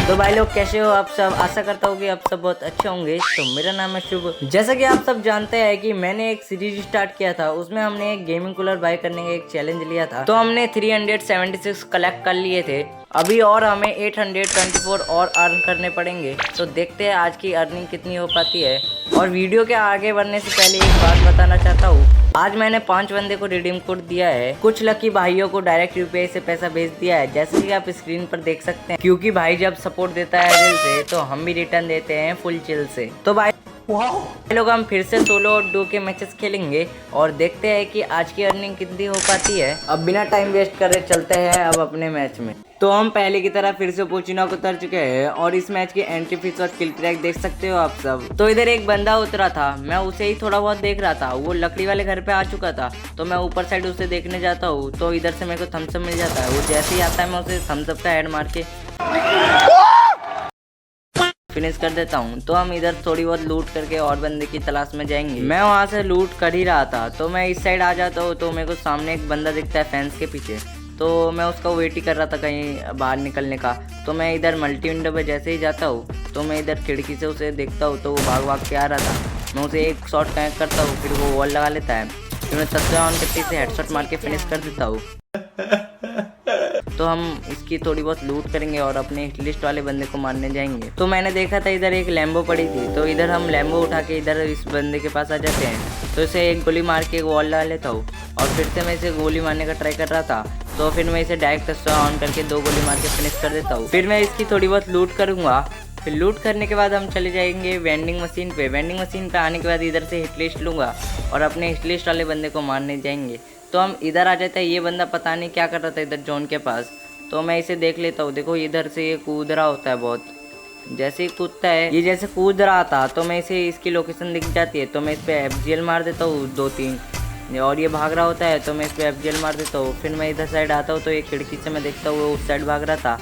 तो भाई लोग कैसे हो आप सब। आशा करता हूँ कि आप सब बहुत अच्छे होंगे। तो मेरा नाम है शुभ। जैसा कि आप सब जानते हैं कि मैंने एक सीरीज स्टार्ट किया था, उसमें हमने एक गेमिंग कूलर बाय करने का एक चैलेंज लिया था। तो हमने 376 कलेक्ट कर लिए थे। अभी और हमें 824 और अर्न करने पड़ेंगे। तो देखते हैं आज की अर्निंग कितनी हो पाती है। और वीडियो के आगे बढ़ने से पहले एक बात बताना चाहता हूँ, आज मैंने 5 बंदे को रिडीम कोड दिया है। कुछ लकी भाइयों को डायरेक्ट यूपीआई से पैसा भेज दिया है, जैसे कि आप स्क्रीन पर देख सकते हैं। क्योंकि भाई जब सपोर्ट देता है दिल से, तो हम भी रिटर्न देते हैं फुल चिल से। तो भाई लोग हम फिर से सोलो और डो के मैचेस खेलेंगे और देखते हैं कि आज की अर्निंग कितनी हो पाती है। अब बिना टाइम वेस्ट करे चलते हैं अब अपने मैच में। तो हम पहले की तरह फिर से पोचिना को उतर चुके हैं और इस मैच की एंट्री फीस और किल ट्रैक देख सकते हो आप सब। तो इधर एक बंदा उतरा था, मैं उसे ही थोड़ा बहुत देख रहा था। वो लकड़ी वाले घर पे आ चुका था, तो मैं ऊपर साइड उसे देखने जाता हूँ। तो इधर से मेरे को थम्सअप मिल जाता है। वो जैसे ही आता है मैं उसे थम्सअप का हेड मार के फिनिश कर देता हूँ। तो हम इधर थोड़ी बहुत लूट करके और बंदे की तलाश में जाएंगे। मैं वहाँ से लूट कर ही रहा था, तो मैं इस साइड आ जाता हूँ। तो मेरे को सामने एक बंदा दिखता है फेंस के पीछे। तो मैं उसका वेट ही कर रहा था कहीं बाहर निकलने का। तो मैं इधर मल्टी विंडो पे जैसे ही जाता हूँ, तो मैं इधर खिड़की से उसे देखता हूँ। तो वो भाग के आ रहा था। मैं उसे एक शॉट कनेक्ट करता हूँ, फिर वो वॉल लगा लेता है। फिर मैं सबसे ऑन करके इसे हेडशॉट मार के फिनिश कर देता हूँ। तो हम इसकी थोड़ी बहुत लूट करेंगे और अपने हिट लिस्ट वाले बंदे को मारने जाएंगे। तो मैंने देखा था इधर एक लैम्बो पड़ी थी, तो इधर हम लैम्बो उठा के इधर इस बंदे के पास आ जाते हैं। तो इसे एक गोली मार के एक वॉल लगा लेता हूँ और फिर से मैं इसे गोली मारने का ट्राई कर रहा था। तो फिर मैं इसे डायरेक्ट ऑन करके 2 गोली मार के फिनिश कर देता हूँ। फिर मैं इसकी थोड़ी बहुत लूट करूँगा। फिर लूट करने के बाद हम चले जाएंगे वेंडिंग मशीन पे। वेंडिंग मशीन पे आने के बाद इधर से हिट लिस्ट लूँगा और अपने हिट लिस्ट वाले बंदे को मारने जाएंगे। तो हम इधर आ जाते हैं। ये बंदा पता नहीं क्या कर रहा था इधर जोन के पास। तो मैं इसे देख लेता हूँ। देखो इधर से ये कूद रहा होता है बहुत। जैसे ही कूदता है, ये जैसे कूद रहा था, तो मैं इसे इसकी लोकेशन दिख जाती है। तो मैं इस पर एफजीएल मार देता हूँ 2-3। और ये भाग रहा होता है, तो मैं इस पर एफजीएल मार देता हूँ। फिर मैं इधर साइड आता हूँ, तो एक खिड़की से मैं देखता हूँ वो उस साइड भाग रहा था।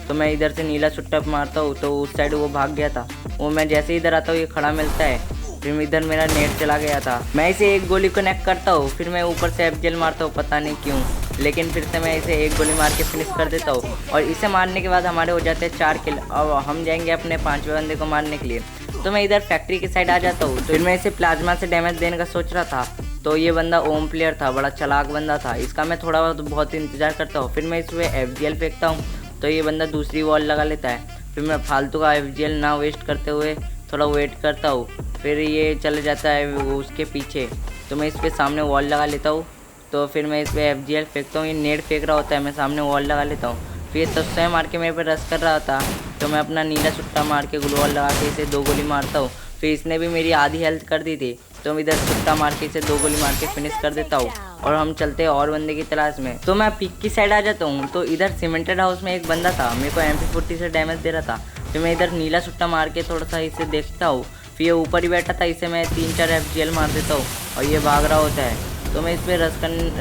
तो मैं इधर से नीला छुट्टा मारता हूँ, तो उस साइड वो भाग गया था। वो मैं जैसे इधर आता हूँ ये खड़ा मिलता है। फिर इधर मेरा नेट चला गया था। मैं इसे एक गोली कनेक्ट करता हूँ, फिर मैं ऊपर से एफजीएल मारता हूँ, पता नहीं क्यों। लेकिन फिर से मैं इसे एक गोली मार के फिनिश कर देता हूँ। और इसे मारने के बाद हमारे हो जाते हैं 4 किल। अब हम जाएंगे अपने 5वें बंदे को मारने के लिए। तो मैं इधर फैक्ट्री की साइड आ जाता हूँ। फिर मैं इसे प्लाज्मा से डैमेज देने का सोच रहा था। तो ये बंदा ओम प्लेयर था, बड़ा चालाक बंदा था। इसका मैं थोड़ा बहुत इंतजार करता हूँ। फिर मैं इसमें एफजीएल फेंकता हूँ, तो ये बंदा दूसरी वॉल लगा लेता है। फिर मैं फालतू का एफजीएल ना वेस्ट करते हुए थोड़ा वेट करता हूँ। फिर ये चले जाता है उसके पीछे, तो मैं इस पर सामने वॉल लगा लेता हूँ। तो फिर मैं इस पर एफजीएल फेंकता हूँ। ये नेट फेंक रहा होता है, मैं सामने वॉल लगा लेता हूँ। फिर ये तस्वीर मार के मेरे पे रश कर रहा था, तो मैं अपना नीला छुट्टा मार के ग्लू वॉल लगा के इसे 2 गोली मारता हूँ। फिर इसने भी मेरी आधी हेल्थ कर दी थी, तो मैं इधर छुट्टा मार के इसे 2 गोली मार के फिनिश कर देता हूँ। और हम चलते हैं और बंदे की तलाश में। तो मैं पिक की साइड आ जाता हूँ। तो इधर सीमेंटेड हाउस में एक बंदा था, मेरे को MP40 से डैमेज दे रहा था। फिर मैं इधर नीला छुट्टा मार के थोड़ा सा इसे देखता हूँ। फिर ये ऊपर ही बैठा था, इसे मैं 3-4 एफजीएल मार देता हूँ और ये भाग रहा होता है। तो मैं इस पर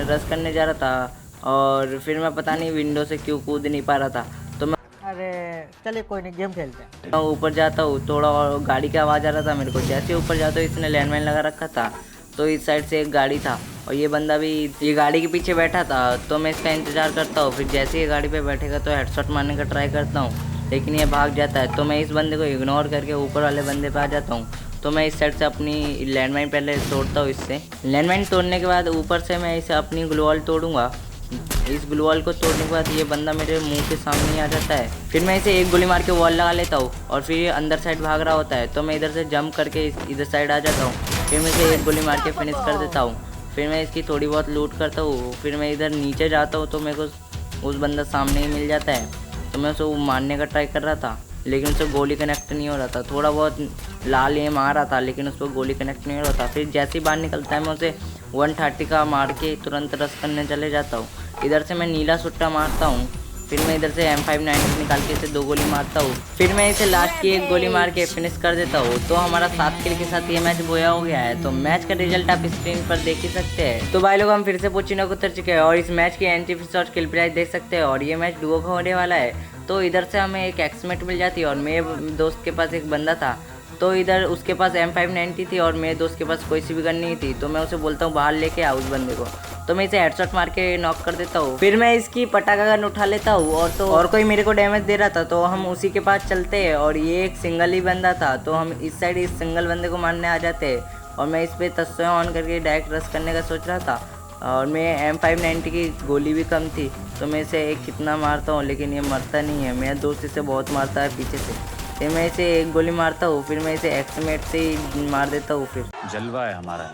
रश करने जा रहा था और फिर मैं पता नहीं विंडो से क्यों कूद नहीं पा रहा था। तो मैं चलिए कोई नहीं, गेम खेलते हैं। मैं ऊपर जाता हूँ, थोड़ा और गाड़ी का आवाज़ आ रहा था मेरे को। जैसे ऊपर जाता हूँ, इसने लैंडमाइन लगा रखा था। तो इस साइड से एक गाड़ी था और ये बंदा भी ये गाड़ी के पीछे बैठा था। तो मैं इसका इंतज़ार करता हूँ। फिर जैसे ही गाड़ी पे बैठेगा तो हेडशॉट मारने का ट्राई करता हूँ, लेकिन ये भाग जाता है। तो मैं इस बंदे को इग्नोर करके ऊपर वाले बंदे पे आ जाता हूँ। तो मैं इस साइड से अपनी लैंडमाइन पहले तोड़ता हूँ। इससे लैंडमाइन तोड़ने के बाद ऊपर से मैं इसे अपनी ग्लू वॉल तोड़ूंगा। इस ग्लू वॉल को तोड़ने के बाद ये बंदा मेरे मुंह के सामने ही आ जाता है। फिर मैं इसे एक गोली मार के वॉल लगा लेता हूँ और फिर ये अंदर साइड भाग रहा होता है। तो मैं इधर से जंप करके इधर साइड आ जाता हूँ। फिर मैं इसे एक गोली मार के फिनिश कर देता हूँ। फिर मैं इसकी थोड़ी बहुत लूट करता हूँ। फिर मैं इधर नीचे जाता हूँ, तो मेरे को उस बंदा सामने ही मिल जाता है। तो मैं उसे मारने का ट्राई कर रहा था, लेकिन उससे गोली कनेक्ट नहीं हो रहा था। थोड़ा बहुत लाल एम आ रहा था, लेकिन उस पर गोली कनेक्ट नहीं हो रहा था। फिर जैसे ही बाहर निकलता है, मैं उसे 130 का मार के तुरंत रश करने चले जाता हूँ। इधर से मैं नीला सुट्टा मारता हूँ। फिर मैं इधर से M590 निकाल के इसे 2 गोली मारता हूँ। फिर मैं इसे लास्ट की 1 गोली मार के फिनिश कर देता हूँ। तो हमारा 7 किल के साथ ये मैच बोया हो गया है। तो मैच का रिजल्ट आप स्क्रीन पर देख ही सकते हैं। तो भाई लोग हम फिर से पोचिनो को उतर चुके हैं और इस मैच की एंट्री फीस और किल प्राइस देख सकते हैं। और ये मैच डुओ का होने वाला है। तो इधर से हमें एक एक्समेट मिल जाती है और मेरे दोस्त के पास एक बंदा था। तो इधर उसके पास M590 थी और मेरे दोस्त के पास कोई सी भी गन नहीं थी। तो मैं उसे बोलता हूँ बाहर लेके आ उस बंदे को। तो मैं इसे हेडशॉट मार के नॉक कर देता हूँ। फिर मैं इसकी पटाखा गन उठा लेता हूँ और कोई मेरे को डैमेज दे रहा था तो हम उसी के पास चलते हैं और ये एक सिंगल ही बंदा था तो हम इस साइड इस सिंगल बंदे को मारने आ जाते हैं। और मैं इस पर तस्वीर ऑन करके डायरेक्ट रश करने का सोच रहा था और मैं M590 की गोली भी कम थी तो मैं इसे एक कितना मारता हूँ लेकिन ये मरता नहीं है। मेरा दोस्त इसे बहुत मारता है पीछे से। फिर मैं इसे एक गोली मारता हूँ, फिर मैं इसे एक्समेट से ही मार देता हूँ। फिर जलवा है हमारा।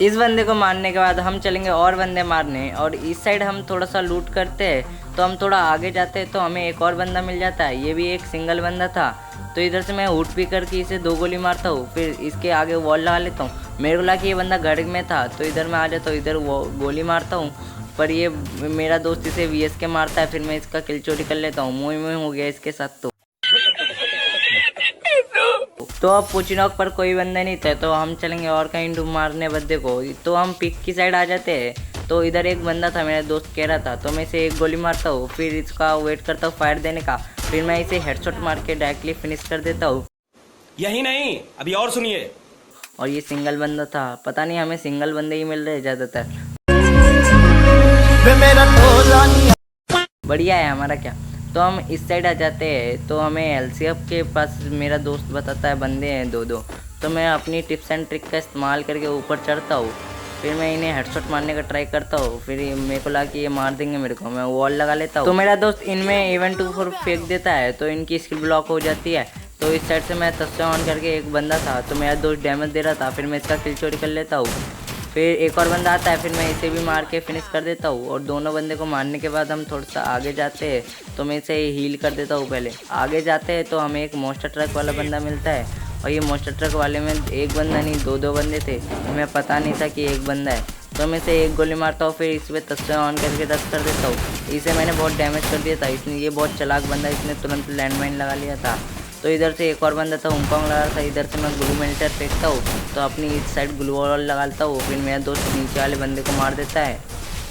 इस बंदे को मारने के बाद हम चलेंगे और बंदे मारने और इस साइड हम थोड़ा सा लूट करते हैं। तो हम थोड़ा आगे जाते हैं तो हमें एक और बंदा मिल जाता है, ये भी एक सिंगल बंदा था। तो इधर से मैं हुड भी करके इसे 2 गोली मारता हूँ, फिर इसके आगे वॉल लगा लेता हूँ। मेरे को लगा कि ये बंदा घर में था तो इधर मैं आ जाता हूँ, इधर वो गोली मारता हूँ पर ये मेरा दोस्त इसे VS के मारता है। फिर मैं इसका किल चोरी कर लेता हूँ, मुँह हो गया इसके साथ। तो अब पुचिनॉक पर कोई बंदा नहीं था तो हम चलेंगे और कहीं ढूंढ मारने बंदे को। तो हम पिक की साइड आ जाते हैं तो इधर एक बंदा था, मेरा दोस्त कह रहा था तो मैं इसे एक गोली मारता हूँ, फिर इसका वेट करता हूँ फायर देने का, फिर मैं इसे हेडशॉट मार के डायरेक्टली फिनिश कर देता हूँ। यही नहीं, अभी और सुनिए। और ये सिंगल बंदा था, पता नहीं हमें सिंगल बंदे ही मिल रहे ज़्यादातर। बढ़िया है हमारा क्या। तो हम इस साइड आ जाते हैं तो हमें LCF के पास मेरा दोस्त बताता है बंदे हैं 2-2। तो मैं अपनी टिप्स एंड ट्रिक का इस्तेमाल करके ऊपर चढ़ता हूँ, फिर मैं इन्हें हेडशॉट मारने का ट्राई करता हूँ। फिर मेरे को लगा कि ये मार देंगे मेरे को, मैं वॉल लगा लेता हूँ। तो मेरा दोस्त इनमें इवेंट 2-4 फेंक देता है तो इनकी स्किल ब्लॉक हो जाती है। तो इस साइड से मैं तस्वीर ऑन करके एक बंदा था तो मेरा दोस्त डैमेज दे रहा था, फिर मैं इसका किल चोरी कर लेता हूँ। फिर एक और बंदा आता है, फिर मैं इसे भी मार के फिनिश कर देता हूँ। और दोनों बंदे को मारने के बाद हम थोड़ा सा आगे जाते हैं तो मैं इसे हील कर देता हूँ। पहले आगे जाते हैं तो हमें एक मोस्टर ट्रक वाला बंदा मिलता है और ये मोस्टर ट्रक वाले में एक बंदा नहीं 2-2 बंदे थे, हमें पता नहीं था कि एक बंदा है। तो मैं इसे एक गोली मारता हूँ, फिर इस पर तस्वीर ऑन करके रश कर देता हूँ। इसे मैंने बहुत डैमेज कर दिया था, इसने ये बहुत चालाक बंदा, इसने तुरंत लैंडमाइन लगा लिया था। तो इधर से एक और बंदा था उंगकोंग लगा था, इधर से मैं ग्लू मेल्टर फेंकता हूँ तो अपनी इस साइड ग्लू वॉल लगाता हूँ। फिर मेरा दोस्त नीचे वाले बंदे को मार देता है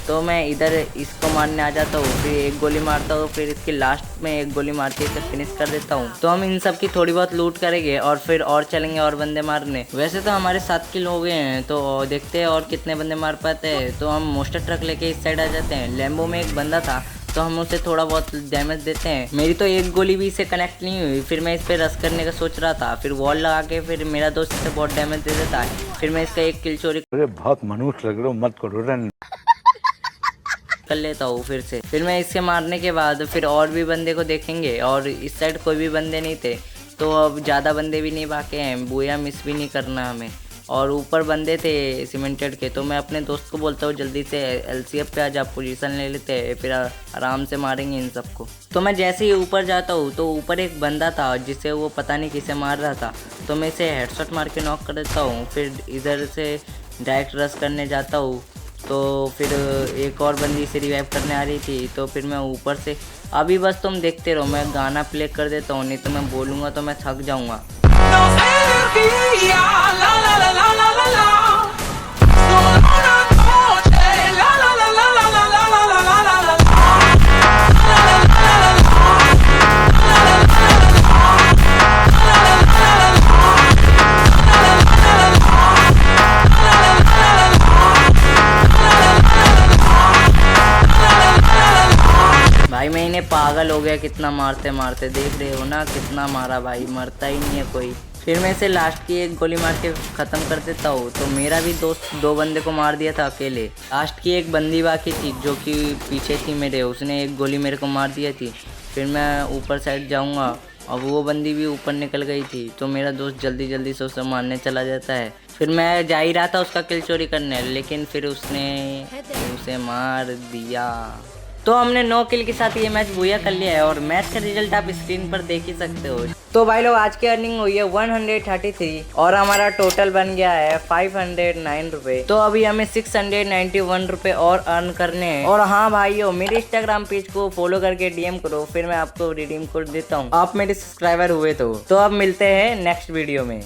तो मैं इधर इसको मारने आ जाता हूँ, फिर एक गोली मारता हूँ, फिर इसके लास्ट में एक गोली मार के इसे फिनिश कर देता हूँ। तो हम इन सब की थोड़ी बहुत लूट करेंगे और फिर और चलेंगे और बंदे मारने। वैसे तो हमारे 7 किल हो गए हैं तो देखते हैं और कितने बंदे मार पाते हैं। तो हम मोस्टर ट्रक लेके इस साइड आ जाते हैं। लैम्बो में एक बंदा था तो हम उसे थोड़ा बहुत डैमेज देते हैं। मेरी तो एक गोली भी इसे कनेक्ट नहीं हुई, फिर मैं इस पर रश करने का सोच रहा था, फिर वॉल लगा के फिर मेरा दोस्त इसे बहुत डैमेज दे देता है। फिर मैं इसका एक किल चोरी बहुत मनुष्य लग रहे हो, मत करो रन कर लेता हूँ फिर मैं इससे मारने के बाद फिर और भी बंदे को देखेंगे और इस साइड कोई भी बंदे नहीं थे तो अब ज़्यादा बंदे भी नहीं बाके हैं, बुया मिस भी नहीं करना हमें। और ऊपर बंदे थे सीमेंटेड के तो मैं अपने दोस्त को बोलता हूँ जल्दी से LCF पे आज आप पोजीशन ले लेते हैं, फिर आराम से मारेंगे इन सबको। तो मैं जैसे ही ऊपर जाता हूँ तो ऊपर एक बंदा था जिसे वो पता नहीं किसे मार रहा था तो मैं इसे हेडशॉट मार के नॉक कर देता हूँ। फिर इधर से डायरेक्ट रश करने जाता हूँ तो फिर एक और बंदी से रिवाइव करने आ रही थी तो फिर मैं ऊपर से अभी बस तुम देखते रहो, मैं गाना प्ले कर देता हूँ, नहीं तो मैं बोलूँगा तो मैं थक जाऊँगा। भाई मैं इन्हें पागल हो गया कितना मारते मारते, देख रहे हो ना कितना मारा भाई, मरता ही नहीं है कोई। फिर मैं इसे लास्ट की एक गोली मार के ख़त्म कर देता हूँ। तो मेरा भी दोस्त 2 बंदे को मार दिया था अकेले, लास्ट की एक बंदी बाकी थी जो कि पीछे थी मेरे, उसने एक गोली मेरे को मार दिया थी। फिर मैं ऊपर साइड जाऊँगा अब वो बंदी भी ऊपर निकल गई थी तो मेरा दोस्त जल्दी जल्दी से उसे मारने चला जाता है। फिर मैं जा ही रहा था उसका किल चोरी करने, लेकिन फिर उसने उसे मार दिया। तो हमने 9 किल के साथ ये मैच बुया कर लिया है और मैच का रिजल्ट आप स्क्रीन पर देख ही सकते हो। तो भाई लोग आज की अर्निंग हुई है 133 और हमारा टोटल बन गया है 509 रुपए। तो अभी हमें 691 रुपए और अर्न करने हैं। और हाँ भाइयों, मेरे इंस्टाग्राम पेज को फॉलो करके DM करो, फिर मैं आपको रिडीम कोड देता हूँ, आप मेरे सब्सक्राइबर हुए तो अब मिलते हैं नेक्स्ट वीडियो में।